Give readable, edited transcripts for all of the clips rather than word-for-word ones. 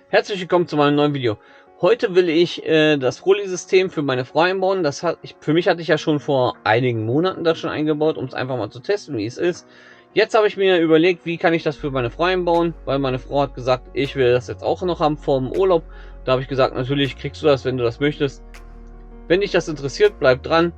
Herzlich willkommen zu meinem neuen Video. Heute will ich das Froli-System für meine Frau einbauen. Für mich hatte ich ja schon vor einigen Monaten das schon eingebaut, um es einfach mal zu testen, wie es ist. Jetzt habe ich mir überlegt, wie kann ich das für meine Frau einbauen, weil meine Frau hat gesagt, ich will das jetzt auch noch haben vor dem Urlaub. Da habe ich gesagt, natürlich kriegst du das, wenn du das möchtest. Wenn dich das interessiert, bleib dran.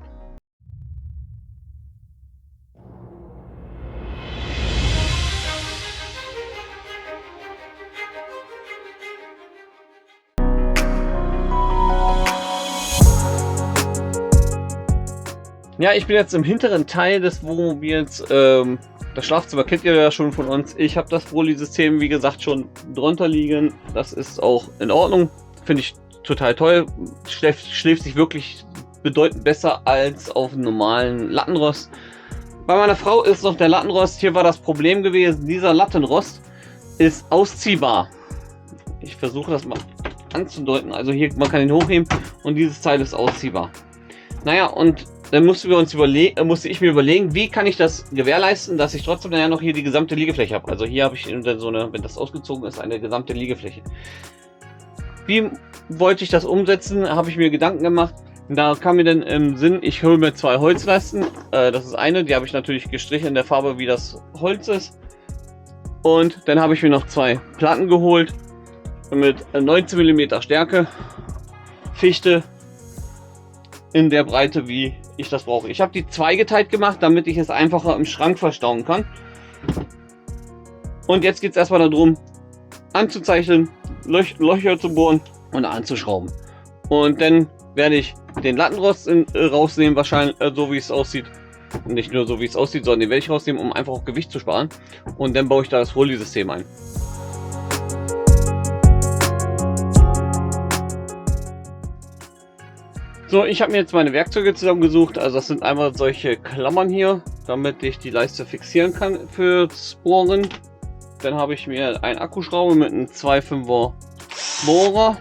Ja, ich bin jetzt im hinteren Teil des Wohnmobils. Das Schlafzimmer kennt ihr ja schon von uns. Ich habe das Froli-System, wie gesagt, schon drunter liegen. Das ist auch in Ordnung. Finde ich total toll. Schläft sich wirklich bedeutend besser als auf einem normalen Lattenrost. Bei meiner Frau ist noch der Lattenrost. Hier war das Problem gewesen. Dieser Lattenrost ist ausziehbar. Ich versuche das mal anzudeuten. Also hier, man kann ihn hochheben und dieses Teil ist ausziehbar. Naja, und dann musste ich mir überlegen, wie kann ich das gewährleisten, dass ich trotzdem noch hier die gesamte Liegefläche habe. Also hier habe ich so eine, wenn das ausgezogen ist, eine gesamte Liegefläche. Wie wollte ich das umsetzen, habe ich mir Gedanken gemacht. Da kam mir dann im Sinn, ich hole mir zwei Holzleisten. Das ist eine, die habe ich natürlich gestrichen in der Farbe, wie das Holz ist. Und dann habe ich mir noch zwei Platten geholt mit 19 mm Stärke, Fichte, in der Breite, wie ich das brauche. Ich habe die zweigeteilt gemacht, damit ich es einfacher im Schrank verstauen kann. Und jetzt geht es erstmal darum, anzuzeichnen, Löcher zu bohren und anzuschrauben. Und dann werde ich den Lattenrost rausnehmen, wahrscheinlich so wie es aussieht. Nicht nur so wie es aussieht, sondern den werde ich rausnehmen, um einfach auch Gewicht zu sparen. Und dann baue ich da das Froli-System ein. So, ich habe mir jetzt meine Werkzeuge zusammengesucht. Also das sind einmal solche Klammern hier, damit ich die Leiste fixieren kann fürs Bohren. Dann habe ich mir einen Akkuschrauber mit einem 2,5er Bohrer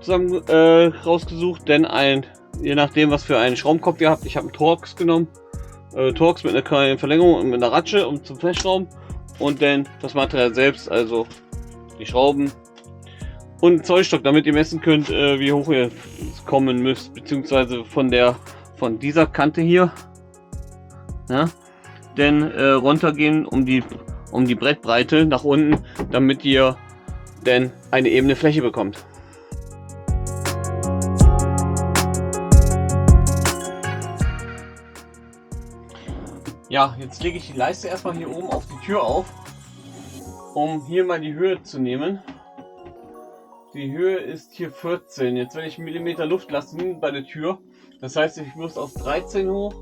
zusammen rausgesucht. Dann je nachdem was für einen Schraubenkopf ihr habt, ich habe einen Torx genommen. Torx mit einer kleinen Verlängerung und mit einer Ratsche zum Festschrauben. Und dann das Material selbst, also die Schrauben. Und einen Zollstock, damit ihr messen könnt, wie hoch ihr kommen müsst, beziehungsweise von dieser Kante hier, ja, denn runtergehen um die Brettbreite nach unten, damit ihr denn eine ebene Fläche bekommt. Ja, jetzt lege ich die Leiste erstmal hier oben auf die Tür auf, um hier mal die Höhe zu nehmen. Die Höhe ist hier 14. Jetzt werde ich Millimeter Luft lassen bei der Tür. Das heißt, ich muss auf 13 hoch.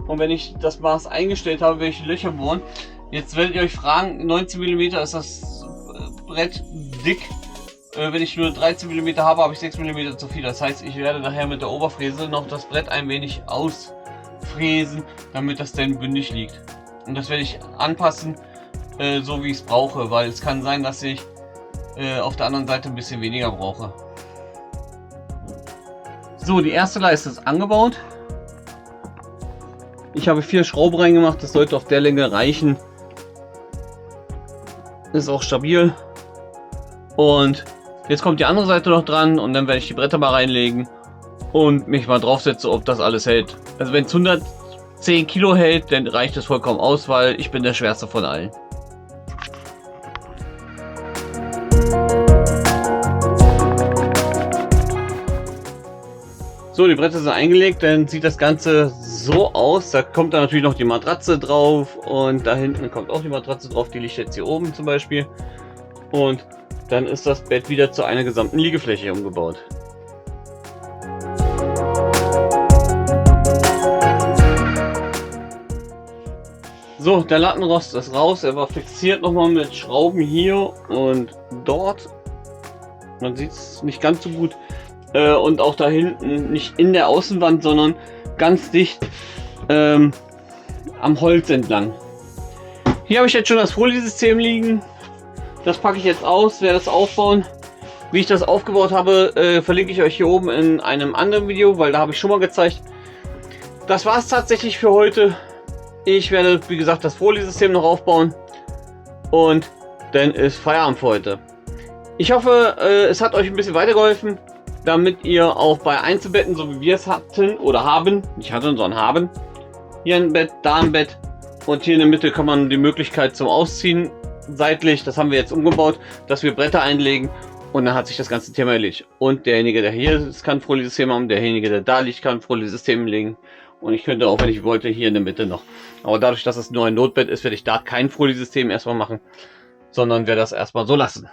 Und wenn ich das Maß eingestellt habe, werde ich Löcher bohren. Jetzt werdet ihr euch fragen, 19 mm ist das Brett dick. Wenn ich nur 13 mm habe, habe ich 6 mm zu viel. Das heißt, ich werde nachher mit der Oberfräse noch das Brett ein wenig ausfräsen, damit das dann bündig liegt. Und das werde ich anpassen, so wie ich es brauche, weil es kann sein, dass ich auf der anderen Seite ein bisschen weniger brauche. So, die erste Leiste ist angebaut. Ich habe 4 Schrauben reingemacht, das sollte auf der Länge reichen. Ist auch stabil. Und jetzt kommt die andere Seite noch dran und dann werde ich die Bretter mal reinlegen und mich mal draufsetzen, ob das alles hält. Also wenn es 110 Kilo hält, dann reicht es vollkommen aus, weil ich bin der schwerste von allen. So, die Bretter sind eingelegt, dann sieht das Ganze so aus. Da kommt dann natürlich noch die Matratze drauf und da hinten kommt auch die Matratze drauf. Die liegt jetzt hier oben zum Beispiel. Und dann ist das Bett wieder zu einer gesamten Liegefläche umgebaut. So, der Lattenrost ist raus. Er war fixiert nochmal mit Schrauben hier und dort. Man sieht es nicht ganz so gut. Und auch da hinten, nicht in der Außenwand, sondern ganz dicht am Holz entlang. Hier habe ich jetzt schon das Froli-System liegen. Das packe ich jetzt aus, werde das aufbauen. Wie ich das aufgebaut habe, verlinke ich euch hier oben in einem anderen Video, weil da habe ich schon mal gezeigt. Das war es tatsächlich für heute. Ich werde, wie gesagt, das Froli-System noch aufbauen. Und denn ist Feierabend für heute. Ich hoffe, es hat euch ein bisschen weitergeholfen, damit ihr auch bei Einzelbetten, so wie wir es hatten oder haben, nicht hatten, sondern haben, hier ein Bett, da ein Bett und hier in der Mitte kann man die Möglichkeit zum Ausziehen seitlich, das haben wir jetzt umgebaut, dass wir Bretter einlegen und dann hat sich das ganze Thema erledigt. Und derjenige, der hier ist, kann ein Frohlies-System haben, derjenige, der da liegt, kann ein Frohlies-System legen. Und ich könnte auch, wenn ich wollte, hier in der Mitte noch. Aber dadurch, dass es nur ein Notbett ist, werde ich da kein Frohlies-System erstmal machen, sondern werde das erstmal so lassen.